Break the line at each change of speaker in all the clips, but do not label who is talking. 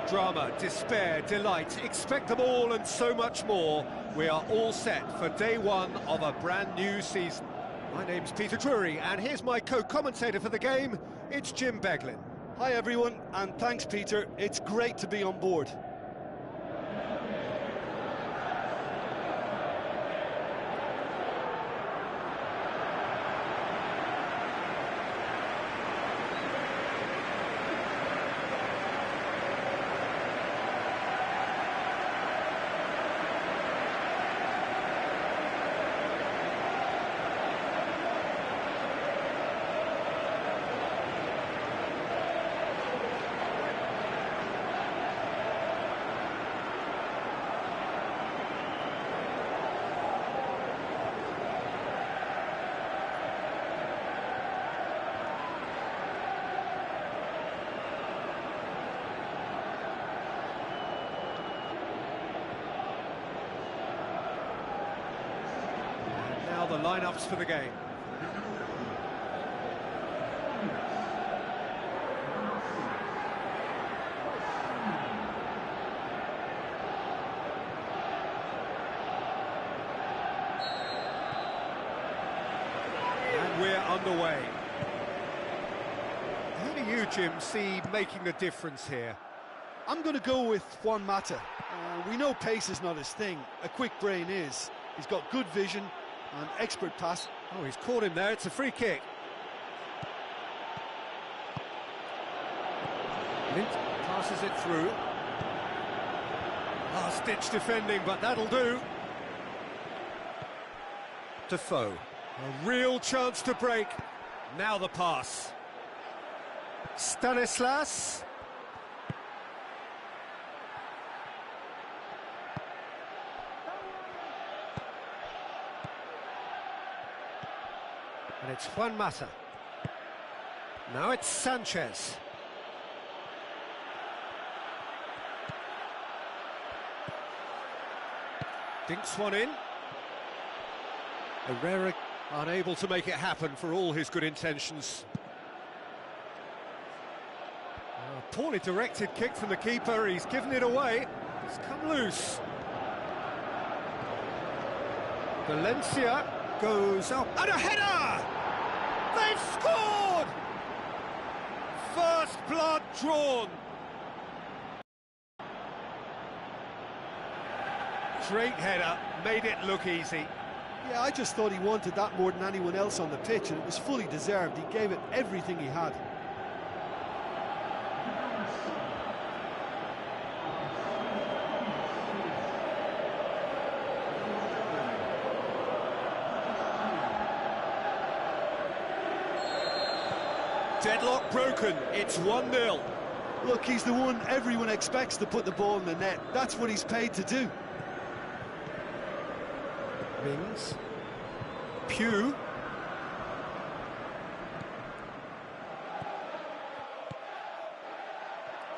Drama, despair, delight, expect them all and so much more. We are all set for day one of a brand new season. My name's Peter Drury, and here's my co-commentator for the game, it's Jim Beglin.
Hi everyone, and thanks Peter, it's great to be on board.
The lineups for the game. And we're underway. Who do you, Jim, see making the difference here?
I'm going to go with Juan Mata. We know pace is not his thing, a quick brain is. He's got good vision, an expert pass.
Oh, he's caught him there, it's a free kick. Lint passes it through. Last-ditch defending, but that'll do. Defoe, a real chance to break. Now the pass. Stanislas. And it's Juan Mata. Now it's Sanchez. Dinks one in. Herrera unable to make it happen for all his good intentions. Poorly directed kick from the keeper, he's given it away. It's come loose. Valencia goes up, and a header! They've scored! First blood drawn. Great header, made it look easy.
Yeah, I just thought he wanted that more than anyone else on the pitch, and it was fully deserved. He gave it everything he had.
Deadlock broken, it's 1-0.
Look, he's the one everyone expects to put the ball in the net. That's what he's paid to do.
Mings. Pugh.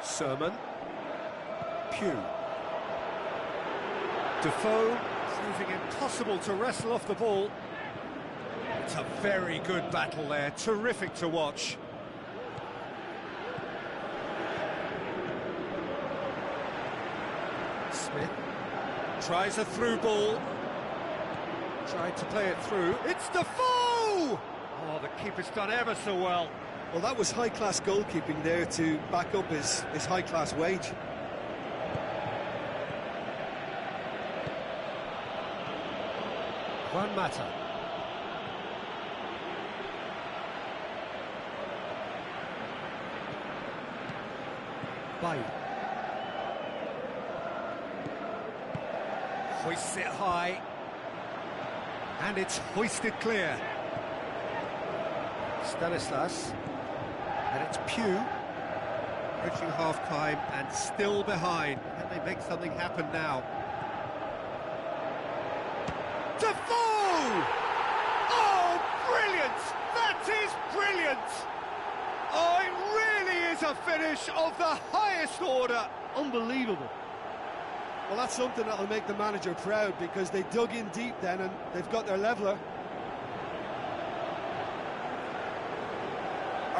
Sermon. Pugh. Defoe proving impossible to wrestle off the ball. It's a very good battle there, terrific to watch. Smith tries a through ball. Tried to play it through. It's Defoe! Oh, the keeper's done ever so well.
Well, that was high-class goalkeeping there to back up his high-class wage.
Juan Mata. Bay. Hoists it high. And it's hoisted clear. Stanislas. And it's Pugh. Approaching half-time and still behind. Can they make something happen now? Defoe! Oh, brilliant! That is brilliant! Oh, it really is a finish of the highest order.
Unbelievable. Well, that's something that'll make the manager proud, because they dug in deep then and they've got their leveller.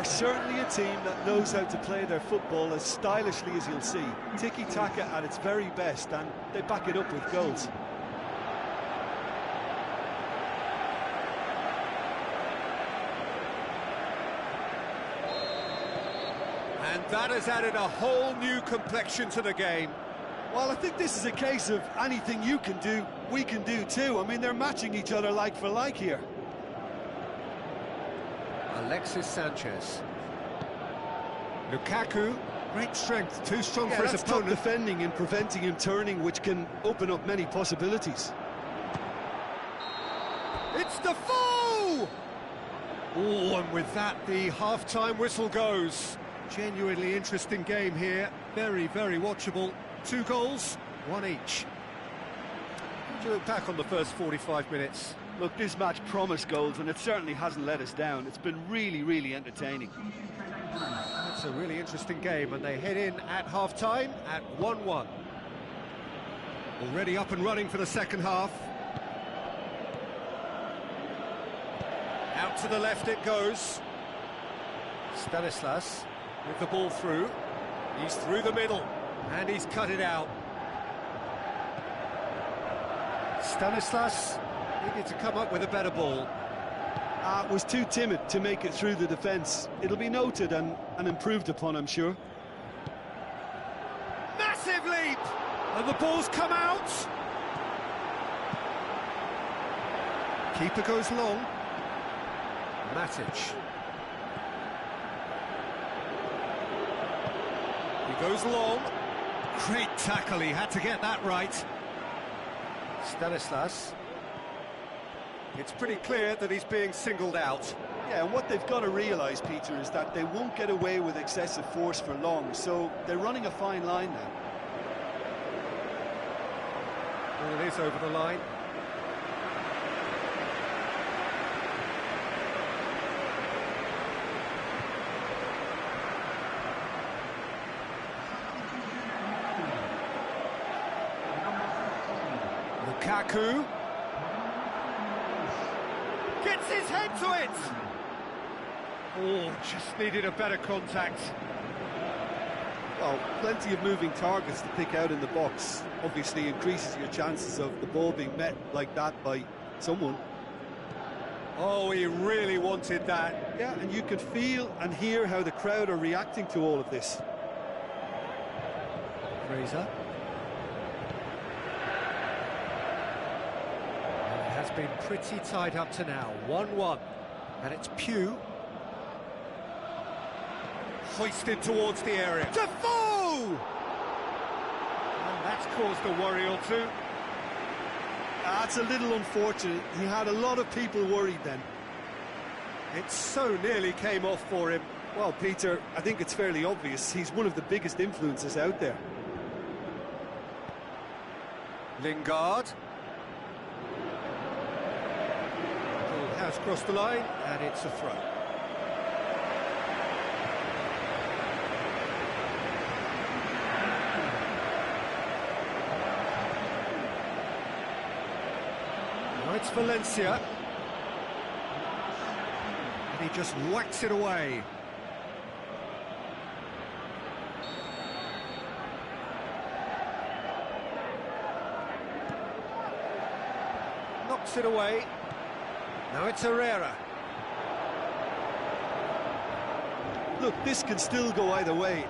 are certainly a team that knows how to play their football as stylishly as you'll see. Tiki-taka at its very best, and they back it up with goals.
And that has added a whole new complexion to the game.
Well, I think this is a case of anything you can do, we can do too. I mean, they're matching each other like for like here.
Alexis Sanchez. Lukaku, great strength, too strong for his
that's
opponent.
top defending and preventing him turning, which can open up many possibilities.
It's Defoe! Oh, and with that, the half-time whistle goes. Genuinely interesting game here. Very, very watchable. 2 goals, 1 each. How do you look back on the first 45 minutes?
Look, this match promised goals, and it certainly hasn't let us down. It's been really, really entertaining.
That's a really interesting game, and they head in at half-time at 1-1. Already up and running for the second half. Out to the left it goes. Stanislas with the ball through. He's through the middle, and he's cut it out. Stanislas needed to come up with a better ball.
Was too timid to make it through the defence. It'll be noted and improved upon, I'm sure.
Massive leap! And the ball's come out! Keeper goes long. Matic. He goes long. Great tackle, he had to get that right. Stanislas. It's pretty clear that he's being singled out.
Yeah, and what they've got to realise, Peter, is that they won't get away with excessive force for long, so they're running a fine line now.
Well, it is over the line. Lukaku gets his head to it. Oh, just needed a better contact.
Well, plenty of moving targets to pick out in the box. Obviously increases your chances of the ball being met like that by someone.
Oh, he really wanted that.
Yeah, and you can feel and hear how the crowd are reacting to all of this.
Fraser. It has been pretty tied up to now. 1-1. And it's Pugh. Hoisted towards the area. Defoe! And that's caused a worry or two.
That's a little unfortunate. He had a lot of people worried then.
It so nearly came off for him.
Well, Peter, I think it's fairly obvious. He's one of the biggest influences out there.
Lingard. Ball has crossed the line, and it's a throw. Now it's Valencia. And he just whacks it away. Knocks it away. Now it's Herrera.
Look, this can still go either way.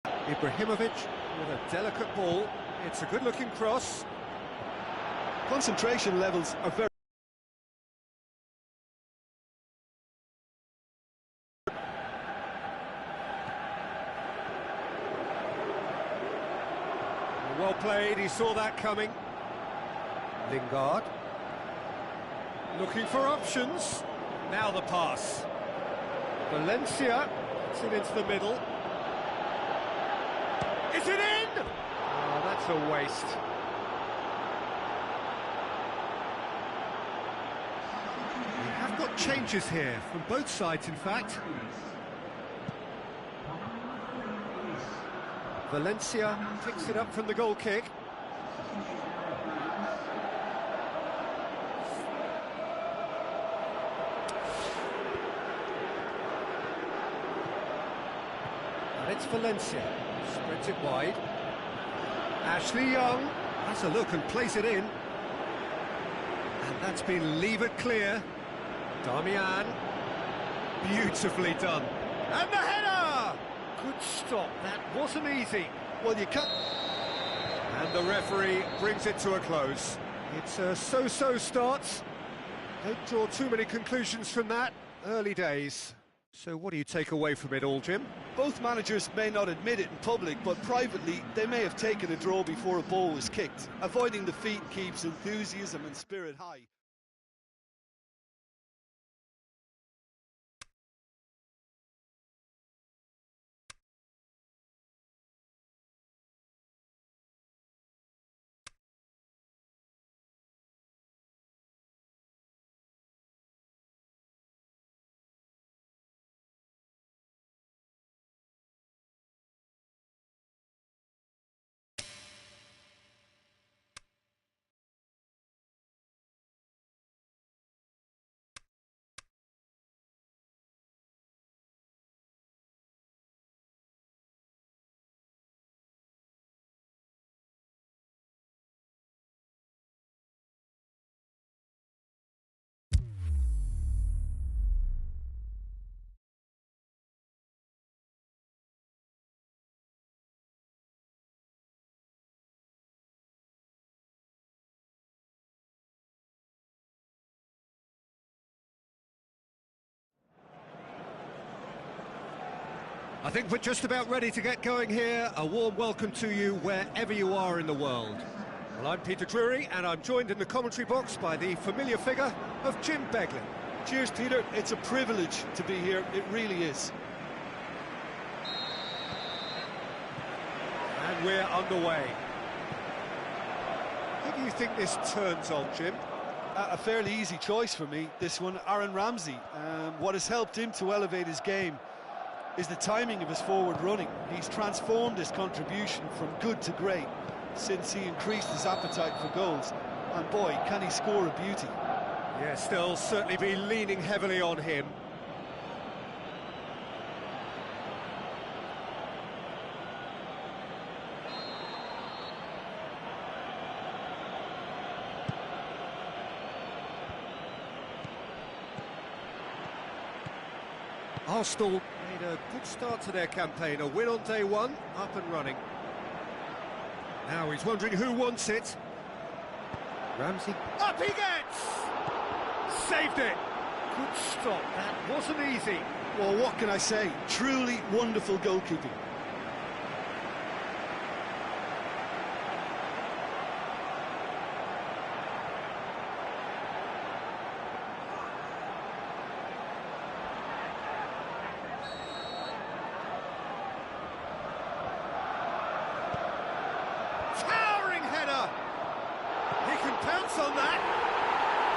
Ibrahimovic with a delicate ball. It's a good-looking cross.
Concentration levels are very...
Well played, he saw that coming. Lingard. Looking for options. Now the pass. Valencia gets it into the middle. Is it in? Oh, that's a waste. We have got changes here, from both sides in fact. Valencia picks it up from the goal kick. Valencia. Spreads it wide. Ashley Young has a look and plays it in. And that's been levered clear. Damian. Beautifully done. And the header! Good stop. That wasn't easy.
Well, you can't...
And the referee brings it to a close. It's a so-so start. Don't draw too many conclusions from that. Early days. So what do you take away from it all, Jim?
Both managers may not admit it in public, but privately they may have taken a draw before a ball was kicked. Avoiding defeat keeps enthusiasm and spirit high.
I think we're just about ready to get going here. A warm welcome to you wherever you are in the world. Well, I'm Peter Drury, and I'm joined in the commentary box by the familiar figure of Jim Beglin.
Cheers, Peter. It's a privilege to be here. It really is.
And we're underway. Who do you think this turns on, Jim?
A fairly easy choice for me, this one, Aaron Ramsey. What has helped him to elevate his game is the timing of his forward running. He's transformed his contribution from good to great since he increased his appetite for goals. And boy, can he score a beauty.
Yes, they'll certainly be leaning heavily on him. Arsenal made a good start to their campaign, a win on day one, up and running. Now he's wondering who wants it. Ramsey, up he gets! Saved it! Good stop, that wasn't easy.
Well, what can I say? Truly wonderful goalkeeping.
On that.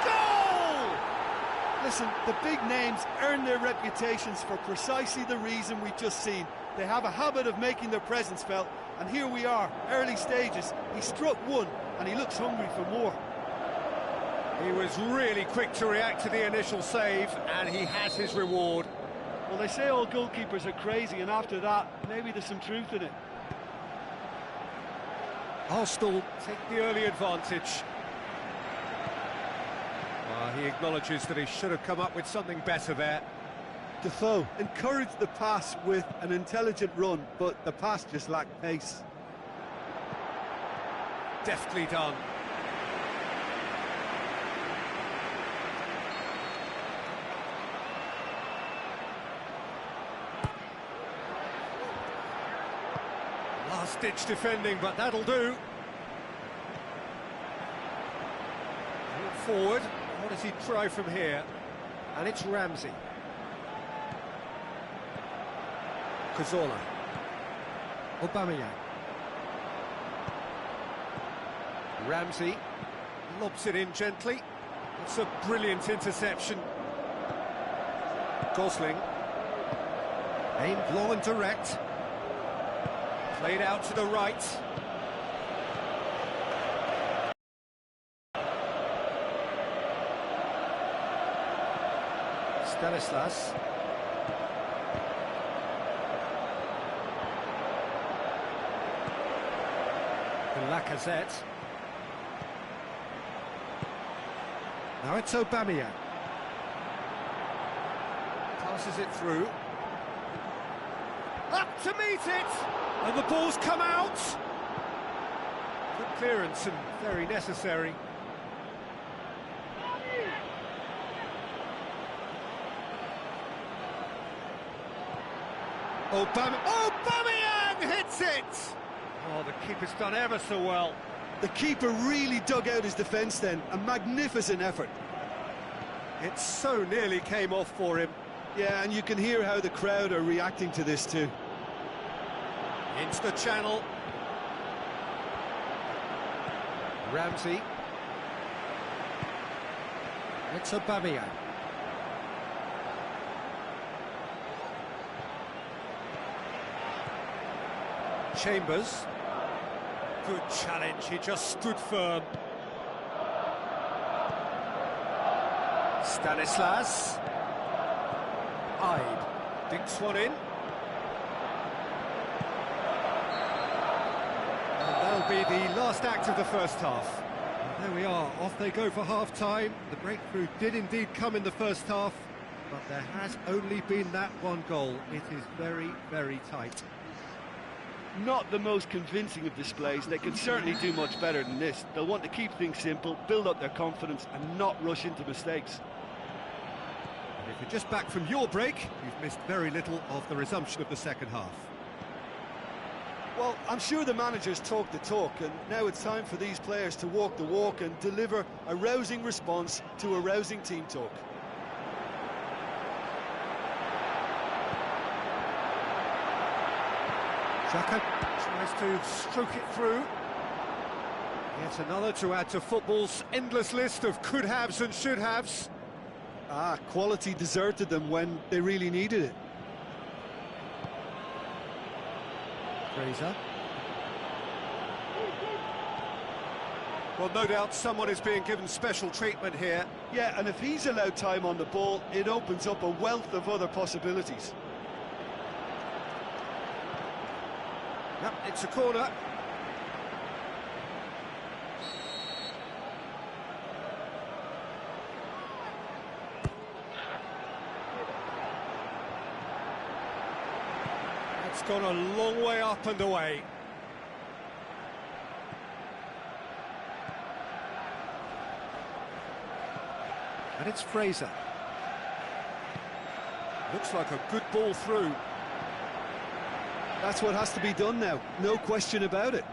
Goal!
Listen, the big names earn their reputations for precisely the reason we've just seen. They have a habit of making their presence felt, and here we are, early stages. He struck one, and he looks hungry for more.
He was really quick to react to the initial save, and he has his reward.
Well, they say all goalkeepers are crazy, and after that, maybe there's some truth in it.
Arsenal take the early advantage. He acknowledges that he should have come up with something better there.
Defoe encouraged the pass with an intelligent run, but the pass just lacked pace.
Deftly done. Last-ditch defending, but that'll do. Look forward. What does he try from here? And it's Ramsey. Cazorla. Aubameyang. Ramsey lobs it in gently. It's a brilliant interception. Gosling. Aimed long and direct. Played out to the right. Stanislas. Lacazette. Now it's Aubameyang. Passes it through. Up to meet it! And the ball's come out! Good clearance and very necessary. Aubameyang hits it! Oh, the keeper's done ever so well.
The keeper really dug out his defence then. A magnificent effort.
It so nearly came off for him.
Yeah, and you can hear how the crowd are reacting to this too.
Into the channel. Ramsey. It's Aubameyang. Chambers. Good challenge, he just stood firm. Stanislas. Hyde dinks one in. And that'll be the last act of the first half. And there we are, off they go for half-time. The breakthrough did indeed come in the first half, but there has only been that one goal. It is very, very tight.
Not the most convincing of displays. They can certainly do much better than this. They'll want to keep things simple, build up their confidence and not rush into mistakes.
And if you're just back from your break, you've missed very little of the resumption of the second half.
Well, I'm sure the managers talk the talk, and now it's time for these players to walk the walk and deliver a rousing response to a rousing team talk.
Xhaka tries to stroke it through. Yet another to add to football's endless list of could-haves and should-haves.
Quality deserted them when they really needed it.
Fraser. Well, no doubt someone is being given special treatment here.
Yeah, and if he's allowed time on the ball, it opens up a wealth of other possibilities.
Yep, it's a corner. It's gone a long way up and away. And it's Fraser. Looks like a good ball through.
That's what has to be done now, no question about it.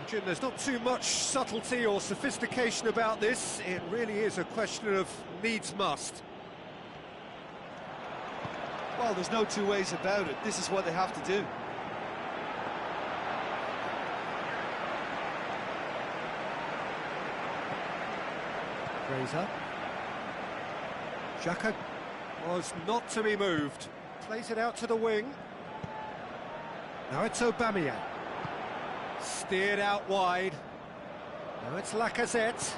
Jim, there's not too much subtlety or sophistication about this. It really is a question of needs must.
Well, there's no two ways about it. This is what they have to do.
Fraser. Xhaka was not to be moved. Plays it out to the wing. Now it's Aubameyang. Steered out wide. Now it's Lacazette.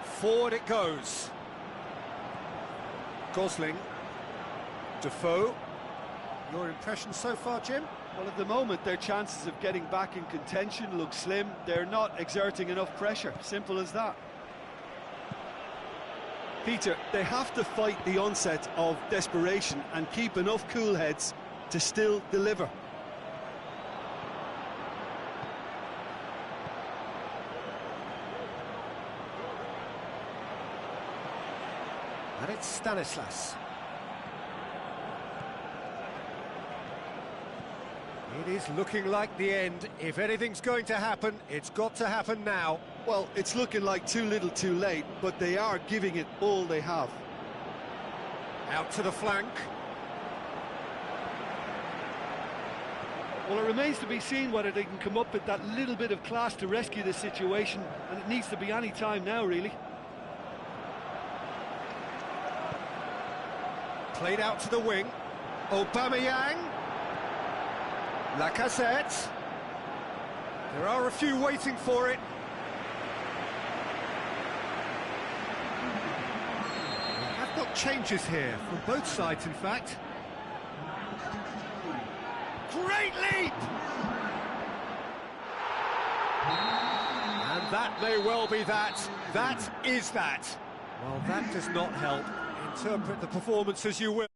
Forward it goes. Gosling. Defoe. Your impression so far, Jim?
Well, at the moment, their chances of getting back in contention look slim. They're not exerting enough pressure. Simple as that. Peter, they have to fight the onset of desperation and keep enough cool heads to still deliver.
And it's Stanislas. It is looking like the end. If anything's going to happen, it's got to happen now.
Well, it's looking like too little too late, but they are giving it all they have.
Out to the flank.
Well, it remains to be seen whether they can come up with that little bit of class to rescue this situation, and it needs to be any time now, really.
Played out to the wing. Aubameyang. Lacazette. There are a few waiting for it. We have got changes here, from both sides, in fact. Great great leap! And that may well be that. That is that. Well, that does not help. Interpret the performance as you will.